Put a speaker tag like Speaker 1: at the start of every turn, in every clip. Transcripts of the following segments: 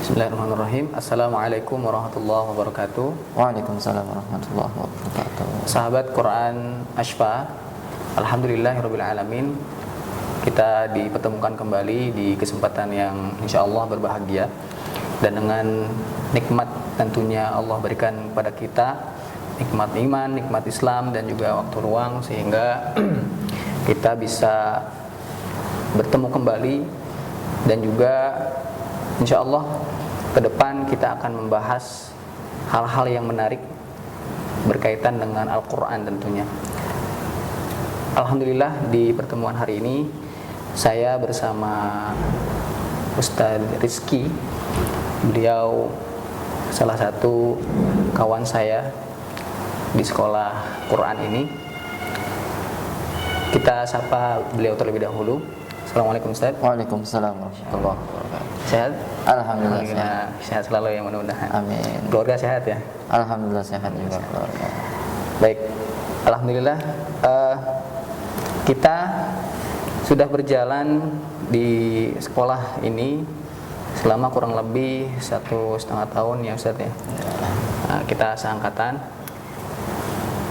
Speaker 1: Bismillahirrahmanirrahim. Assalamualaikum warahmatullahi wabarakatuh.
Speaker 2: Waalaikumsalam warahmatullahi wabarakatuh.
Speaker 1: Sahabat Quran Ashfa, alhamdulillahirabbil alamin. Kita dipertemukan kembali di kesempatan yang insyaallah berbahagia, dan dengan nikmat tentunya Allah berikan kepada kita nikmat iman, nikmat Islam, dan juga waktu ruang sehingga kita bisa bertemu kembali. Dan juga insyaallah ke depan kita akan membahas hal-hal yang menarik berkaitan dengan Al-Quran tentunya. Alhamdulillah di pertemuan hari ini saya bersama Ustaz Rizky. Beliau salah satu kawan saya di sekolah Quran ini. Kita sapa beliau terlebih dahulu. Assalamualaikum Ustaz.
Speaker 2: Waalaikumsalam warahmatullahi wabarakatuh.
Speaker 1: Sehat?
Speaker 2: Alhamdulillah sehat.
Speaker 1: Sehat selalu ya, mudah-mudahan.
Speaker 2: Amin.
Speaker 1: Keluarga sehat ya?
Speaker 2: Alhamdulillah sehat juga keluarga.
Speaker 1: Baik, alhamdulillah kita sudah berjalan di sekolah ini selama kurang lebih 1,5 tahun ya Ustaz ya. Nah, kita seangkatan.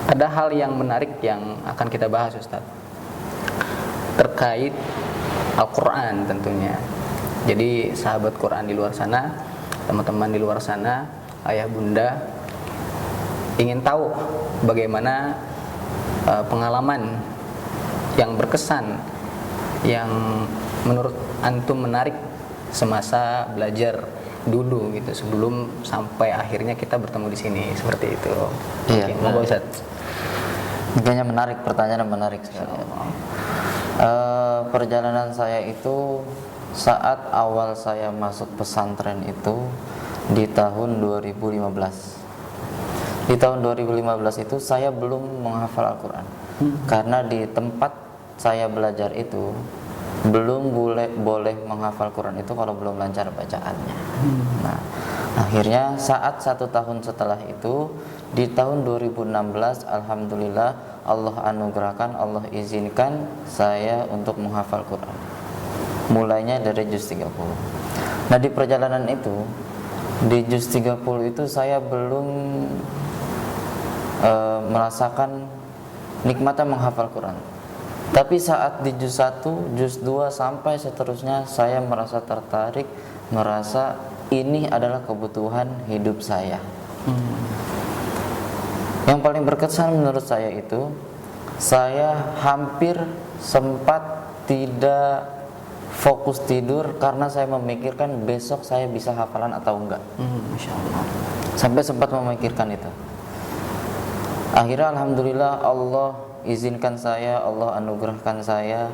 Speaker 1: Ada hal yang menarik yang akan kita bahas Ustaz, terkait Al-Quran tentunya. Jadi sahabat Quran di luar sana, teman-teman di luar sana, ayah bunda ingin tahu bagaimana pengalaman yang berkesan yang menurut antum menarik semasa belajar dulu gitu, sebelum sampai akhirnya kita bertemu di sini seperti itu.
Speaker 2: Iya.
Speaker 1: Oke, monggo Ustaz.
Speaker 2: Kayaknya menarik, pertanyaan menarik sekali. Perjalanan saya itu saat awal saya masuk pesantren itu di tahun 2015. Di tahun 2015 itu saya belum menghafal Al-Quran, karena di tempat saya belajar itu belum boleh menghafal Quran itu kalau belum lancar bacaannya. Nah, akhirnya saat 1 tahun setelah itu, di tahun 2016, alhamdulillah Allah anugerahkan, Allah izinkan saya untuk menghafal Quran. Mulainya dari juz 30. Nah, di perjalanan itu, di juz 30 itu saya belum merasakan nikmatnya menghafal Quran. Tapi saat di juz 1, juz 2 sampai seterusnya, saya merasa tertarik, merasa ini adalah kebutuhan hidup saya. Yang paling berkesan menurut saya itu, saya hampir sempat tidak fokus tidur karena saya memikirkan besok saya bisa hafalan atau enggak.
Speaker 1: Masya Allah.
Speaker 2: Sampai sempat memikirkan itu. Akhirnya alhamdulillah Allah izinkan saya, Allah anugerahkan saya.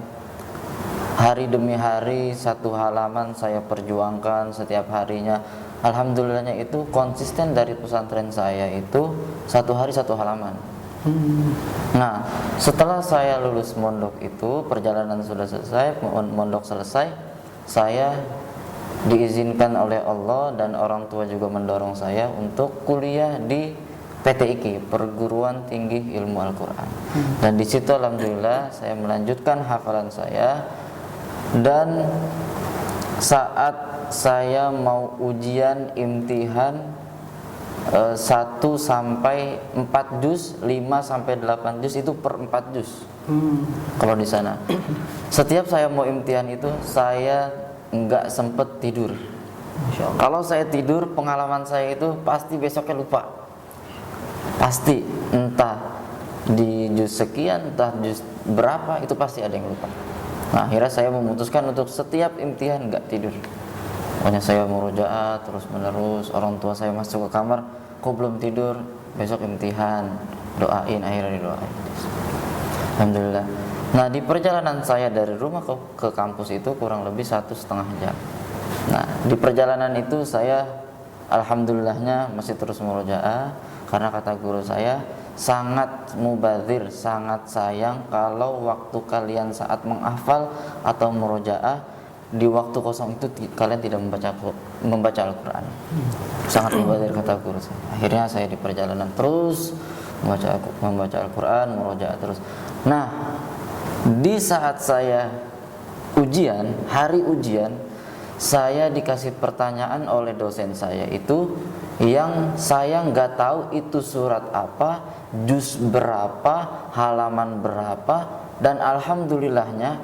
Speaker 2: Hari demi hari 1 halaman saya perjuangkan setiap harinya. Alhamdulillahnya itu konsisten dari pesantren saya itu 1 hari 1 halaman. Nah, setelah saya lulus mondok itu, perjalanan sudah selesai, mondok selesai, saya diizinkan oleh Allah dan orang tua juga mendorong saya untuk kuliah di PTIQ, Perguruan Tinggi Ilmu Al-Quran. Dan di situ alhamdulillah saya melanjutkan hafalan saya, dan saat saya mau ujian imtihan 1 sampai 4 juz, 5 sampai 8 juz itu per 4 juz. Kalau di sana. Setiap saya mau imtihan itu saya enggak sempet tidur. Kalau saya tidur, pengalaman saya itu pasti besoknya lupa. Pasti, entah di juz sekian, entah juz berapa, itu pasti ada yang lupa. Nah, akhirnya saya memutuskan untuk setiap imtihan enggak tidur. Pokoknya saya murojaah terus menerus. Orang tua saya masuk ke kamar, kok belum tidur, besok imtihan, doain, akhirnya didoain. Alhamdulillah. Nah, di perjalanan saya dari rumah ke kampus itu kurang lebih 1,5 jam. Nah, di perjalanan itu saya alhamdulillahnya masih terus murojaah, karena kata guru saya, sangat mubazir, sangat sayang kalau waktu kalian saat menghafal atau murojaah, di waktu kosong itu kalian tidak membaca Al-Quran. Sangat mubazir kata guru saya. Akhirnya saya di perjalanan terus membaca Al-Quran, murojaah terus. Nah, di saat saya ujian, hari ujian, saya dikasih pertanyaan oleh dosen saya itu yang saya nggak tahu itu surat apa, juz berapa, halaman berapa, dan alhamdulillahnya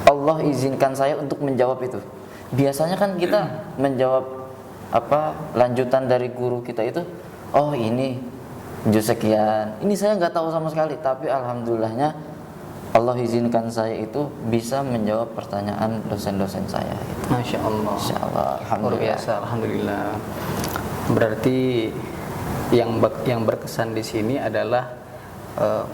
Speaker 2: Allah izinkan saya untuk menjawab itu. Biasanya kan kita menjawab lanjutan dari guru kita itu, oh ini juz sekian, ini saya nggak tahu sama sekali, tapi alhamdulillahnya Allah izinkan saya itu bisa menjawab pertanyaan dosen-dosen saya.
Speaker 1: Masya Allah.
Speaker 2: Masya Allah,
Speaker 1: Luar
Speaker 2: alhamdulillah.
Speaker 1: biasa, alhamdulillah. Berarti yang berkesan di sini adalah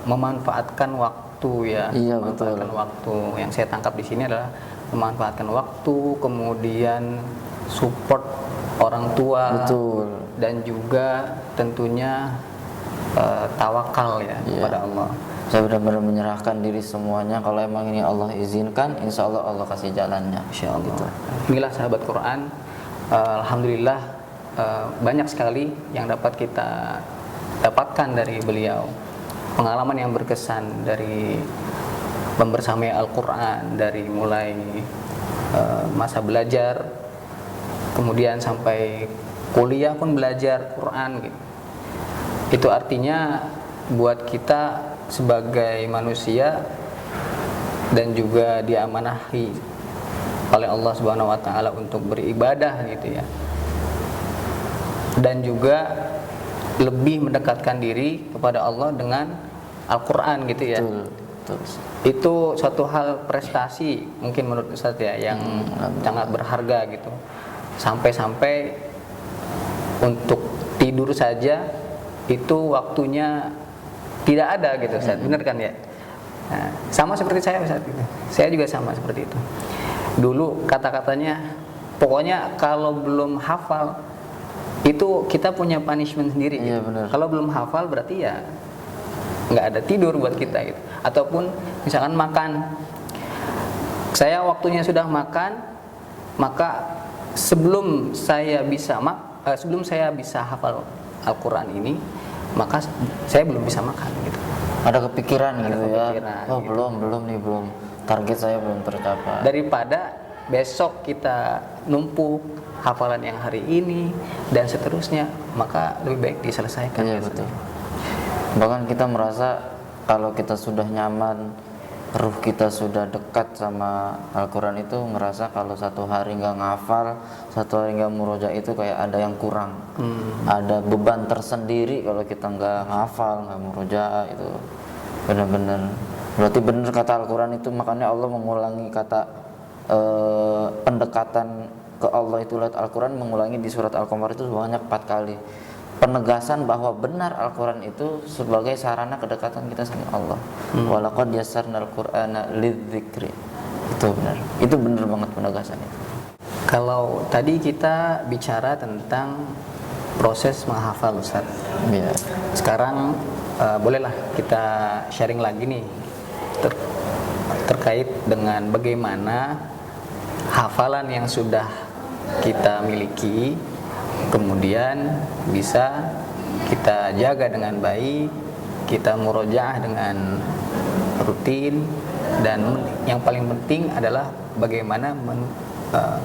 Speaker 1: memanfaatkan waktu ya.
Speaker 2: Iya,
Speaker 1: memanfaatkan
Speaker 2: betul.
Speaker 1: waktu. Yang saya tangkap di sini adalah memanfaatkan waktu, kemudian support orang tua,
Speaker 2: Betul.
Speaker 1: dan juga tentunya tawakal ya
Speaker 2: Iya.
Speaker 1: kepada Allah.
Speaker 2: Saya benar-benar menyerahkan diri semuanya. Kalau emang ini Allah izinkan, insya Allah Allah kasih jalannya.
Speaker 1: Insya Allah. Inilah sahabat Quran. Alhamdulillah banyak sekali yang dapat kita dapatkan dari beliau. Pengalaman yang berkesan dari membersamai Al-Quran, dari mulai masa belajar, kemudian sampai kuliah pun belajar Quran gitu. Itu artinya buat kita sebagai manusia dan juga diamanahi oleh Allah Subhanahu wa taala untuk beribadah gitu ya. Dan juga lebih mendekatkan diri kepada Allah dengan Al-Qur'an gitu ya.
Speaker 2: Betul.
Speaker 1: Itu suatu hal prestasi mungkin menurut Ustaz ya yang sangat berharga gitu. Sampai-sampai untuk tidur saja itu waktunya tidak ada gitu Ustaz, benar kan ya? Nah, sama seperti saya Ustaz gitu. Saya juga sama seperti itu. Dulu kata-katanya, pokoknya kalau belum hafal itu kita punya punishment sendiri
Speaker 2: Iya,
Speaker 1: gitu.
Speaker 2: benar.
Speaker 1: Kalau belum hafal berarti ya nggak ada tidur buat kita gitu. Ataupun misalkan makan, saya waktunya sudah makan, maka sebelum saya bisa hafal Al-Quran ini, maka saya belum bisa makan gitu.
Speaker 2: Ada kepikiran
Speaker 1: Ada
Speaker 2: gitu
Speaker 1: kepikiran,
Speaker 2: ya. Oh
Speaker 1: gitu.
Speaker 2: belum target saya belum tercapai.
Speaker 1: Daripada besok kita numpuk hafalan yang hari ini dan seterusnya, maka lebih baik diselesaikan.
Speaker 2: Iya,
Speaker 1: biasanya.
Speaker 2: betul. Bahkan kita merasa kalau kita sudah nyaman, ruh kita sudah dekat sama Al-Quran itu, ngerasa kalau satu hari nggak ngafal, satu hari nggak murojaah itu kayak ada yang kurang. Ada beban tersendiri kalau kita nggak ngafal, nggak murojaah itu. Benar-benar. Berarti benar kata Al-Quran itu, makanya Allah mengulangi kata pendekatan ke Allah itu lewat Al-Quran, mengulangi di surat Al-Qamar itu sebanyak 4 kali. Penegasan bahwa benar Al-Quran itu sebagai sarana kedekatan kita sama Allah. Walaqad yassarnal Qur'ana lidzikri. Itu benar. Itu benar banget penegasan itu.
Speaker 1: Kalau tadi kita bicara tentang proses menghafal Ustaz.
Speaker 2: Iya.
Speaker 1: Sekarang bolehlah kita sharing lagi nih terkait dengan bagaimana hafalan yang sudah kita miliki kemudian bisa kita jaga dengan baik, kita murojaah dengan rutin, dan yang paling penting adalah bagaimana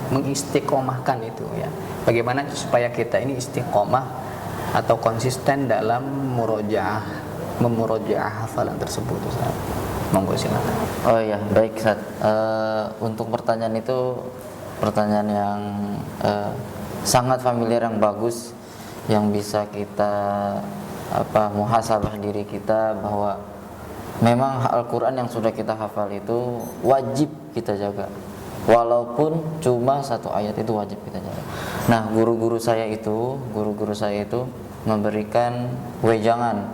Speaker 1: mengistiqomahkan itu ya. Bagaimana supaya kita ini istiqomah atau konsisten dalam memurojaah hafalan tersebut Ustaz. Monggo silakan.
Speaker 2: Oh iya, baik Ustaz. Untuk pertanyaan itu pertanyaan yang sangat familiar, yang bagus, yang bisa kita muhasabah diri kita bahwa memang Al-Quran yang sudah kita hafal itu wajib kita jaga, walaupun cuma satu ayat itu wajib kita jaga. Nah, guru-guru saya itu memberikan wejangan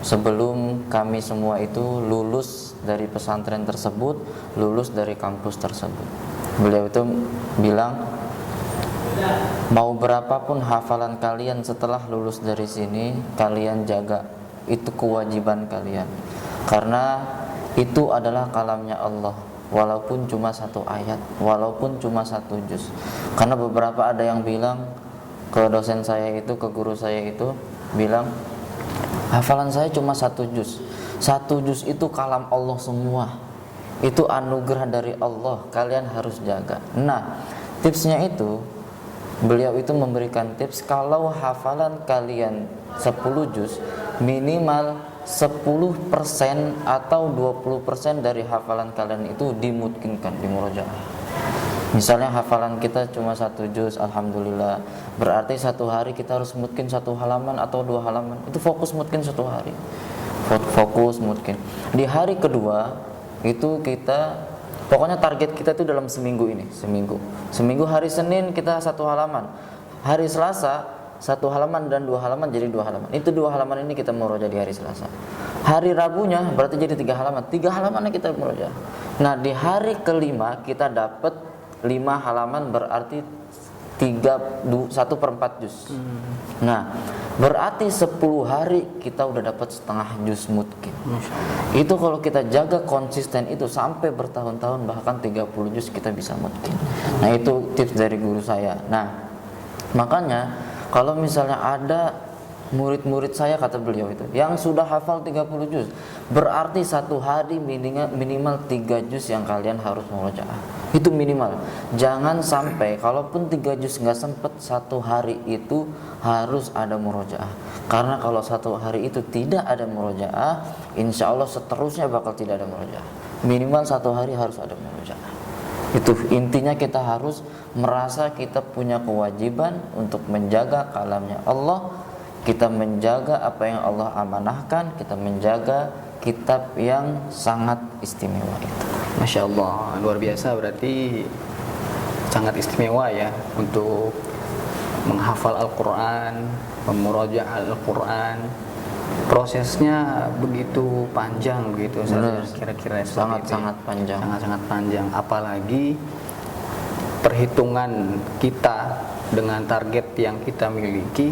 Speaker 2: sebelum kami semua itu lulus dari pesantren tersebut, lulus dari kampus tersebut. Beliau itu bilang, mau berapapun hafalan kalian setelah lulus dari sini, kalian jaga. Itu kewajiban kalian. Karena itu adalah kalamnya Allah. Walaupun cuma satu ayat, walaupun cuma satu juz. Karena beberapa ada yang bilang ke dosen saya itu, ke guru saya itu, bilang, hafalan saya cuma satu juz. Satu juz itu kalam Allah semua. Itu anugerah dari Allah, kalian harus jaga. Nah, tipsnya itu beliau itu memberikan tips kalau hafalan kalian 10 juz minimal 10% atau 20% dari hafalan kalian itu dimungkinkan di murojaah. Misalnya hafalan kita cuma 1 juz, alhamdulillah, berarti 1 hari kita harus mungkin 1 halaman atau 2 halaman. Itu fokus mungkin 1 hari. Fokus mungkin. Di hari kedua itu kita, pokoknya target kita itu dalam seminggu ini, seminggu hari Senin kita 1 halaman, hari Selasa 1 halaman dan 2 halaman jadi 2 halaman. Itu 2 halaman ini kita murojaah di hari Selasa. Hari Rabunya berarti jadi 3 halaman. 3 halamannya kita murojaah. Nah, di hari kelima kita dapat 5 halaman, berarti 1/4 juz. Nah, berarti 10 hari kita udah dapat setengah juz mungkin. Itu kalau kita jaga konsisten itu sampai bertahun-tahun, bahkan 30 juz kita bisa mungkin. Nah, itu tips dari guru saya. Nah, makanya kalau misalnya ada murid-murid saya, kata beliau itu, yang sudah hafal 30 juz, berarti 1 hari minimal 3 juz yang kalian harus murojaah. Itu minimal. Jangan sampai kalaupun 3 juz nggak sempet, 1 hari itu harus ada murojaah. Karena kalau 1 hari itu tidak ada murojaah, insya Allah seterusnya bakal tidak ada murojaah. Minimal 1 hari harus ada murojaah. Itu intinya, kita harus merasa kita punya kewajiban untuk menjaga kalamnya Allah, kita menjaga apa yang Allah amanahkan, kita menjaga kitab yang sangat istimewa itu.
Speaker 1: Masya Allah, luar biasa, berarti sangat istimewa ya untuk menghafal Al-Quran, memurojaah Al-Quran. Prosesnya begitu panjang begitu, kira-kira
Speaker 2: sangat panjang.
Speaker 1: Sangat panjang, apalagi perhitungan kita dengan target yang kita miliki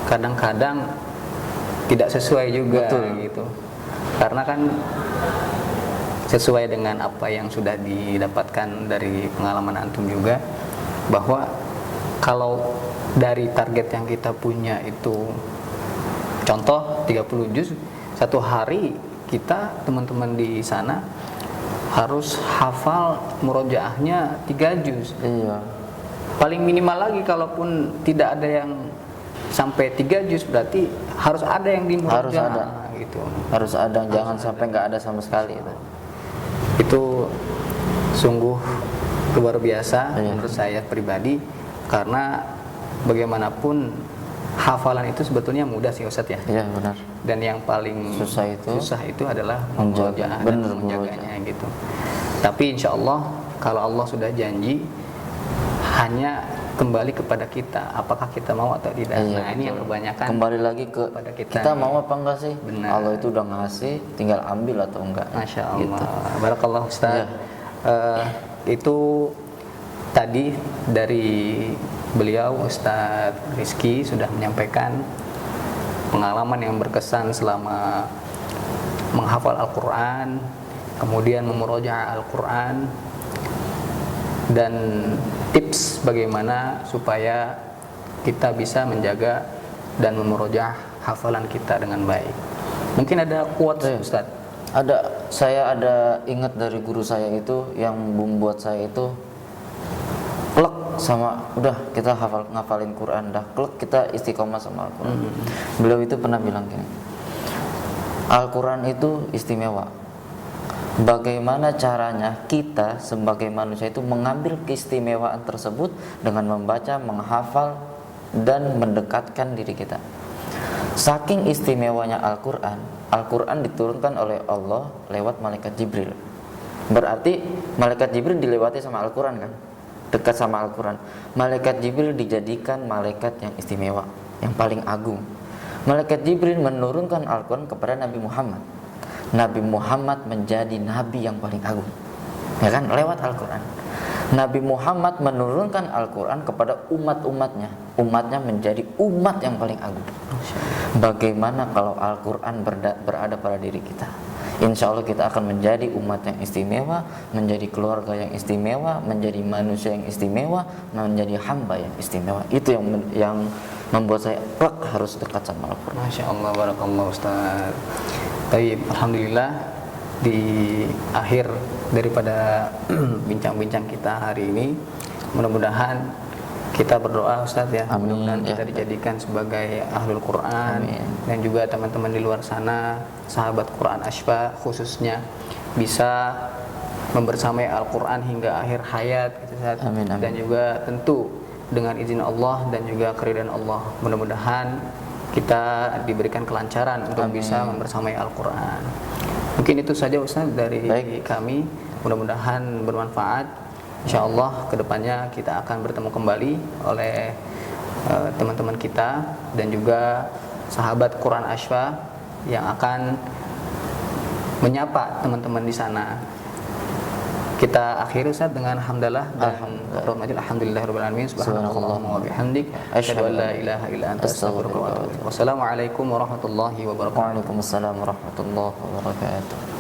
Speaker 1: kadang-kadang tidak sesuai juga.
Speaker 2: Betul.
Speaker 1: Gitu. Karena kan sesuai dengan apa yang sudah didapatkan dari pengalaman antum juga, bahwa kalau dari target yang kita punya itu, contoh 30 juz, 1 hari kita, teman-teman di sana harus hafal murojaahnya 3 juz.
Speaker 2: Iya.
Speaker 1: Paling minimal lagi, kalaupun tidak ada yang sampai 3 juz, berarti harus ada yang dimurojaah.
Speaker 2: Harus ada.
Speaker 1: Gitu.
Speaker 2: Harus ada, jangan sampai nggak ada sama sekali itu.
Speaker 1: Itu sungguh luar biasa menurut saya pribadi, karena bagaimanapun hafalan itu sebetulnya mudah sih Ustadz ya.
Speaker 2: Iya, benar.
Speaker 1: Dan yang paling susah itu adalah murojaah dan menjaganya gitu. Tapi insya Allah, kalau Allah sudah janji, hanya kembali kepada kita, apakah kita mau atau tidak.
Speaker 2: Iya,
Speaker 1: nah ini yang kebanyakan
Speaker 2: kembali lagi ke kita mau apa enggak sih.
Speaker 1: Benar.
Speaker 2: Allah itu udah ngasih, tinggal ambil atau enggak.
Speaker 1: Masya Allah,
Speaker 2: gitu.
Speaker 1: Barakallah Ustaz. Itu tadi dari beliau Ustaz Rizky sudah menyampaikan pengalaman yang berkesan selama menghafal Al-Quran, kemudian memurojaah Al-Quran, dan tips bagaimana supaya kita bisa menjaga dan memurojaah hafalan kita dengan baik. Mungkin ada quotes Ustaz?
Speaker 2: Saya ada ingat dari guru saya itu, yang membuat saya itu klek sama, udah kita ngafalin Quran, dah klek kita istiqomah sama Al-Quran. Beliau itu pernah bilang gini, Al-Quran itu istimewa. Bagaimana caranya kita sebagai manusia itu mengambil keistimewaan tersebut dengan membaca, menghafal, dan mendekatkan diri kita. Saking istimewanya Al-Quran, Al-Quran diturunkan oleh Allah lewat malaikat Jibril. Berarti malaikat Jibril dilewati sama Al-Quran kan? Dekat sama Al-Quran. Malaikat Jibril dijadikan malaikat yang istimewa, yang paling agung. Malaikat Jibril menurunkan Al-Quran kepada Nabi Muhammad. Nabi Muhammad menjadi nabi yang paling agung, ya kan, lewat Al-Quran. Nabi Muhammad menurunkan Al-Quran kepada umatnya menjadi umat yang paling agung. Bagaimana kalau Al-Quran berada pada diri kita? Insya Allah kita akan menjadi umat yang istimewa, menjadi keluarga yang istimewa, menjadi manusia yang istimewa, menjadi hamba yang istimewa. Itu yang membuat saya harus dekat sama Al-Quran.
Speaker 1: Masya Allah, barakallah Ustaz. Baik, alhamdulillah, di akhir daripada bincang-bincang kita hari ini, mudah-mudahan kita berdoa Ustaz ya,
Speaker 2: Amin,
Speaker 1: mudah-mudahan
Speaker 2: ya.
Speaker 1: kita dijadikan sebagai ahlul Quran.
Speaker 2: Amin.
Speaker 1: Dan juga teman-teman di luar sana, sahabat Quran Ashfa khususnya, bisa membersamai Al-Quran hingga akhir hayat gitu, Ustaz.
Speaker 2: Amin, amin.
Speaker 1: Dan juga tentu dengan izin Allah dan juga keridhaan Allah, mudah-mudahan kita diberikan kelancaran untuk
Speaker 2: Amin.
Speaker 1: bisa membersamai Al-Quran. Mungkin itu saja Ustaz dari
Speaker 2: Baik.
Speaker 1: kami, mudah-mudahan bermanfaat. Insyaallah kedepannya kita akan bertemu kembali oleh teman-teman kita dan juga sahabat Quran Ashfa yang akan menyapa teman-teman di sana. Kita akhiri Ustaz dengan hamdalah dan alhamdulillahirabbil alamin, subhanakallahumma wa bihamdik, asyhadu an la ilaha illa anta, astaghfiruka wa atubu ilaik. Wassalamualaikum warahmatullahi wabarakatuh.
Speaker 2: Waalaikumsalam warahmatullahi wabarakatuh.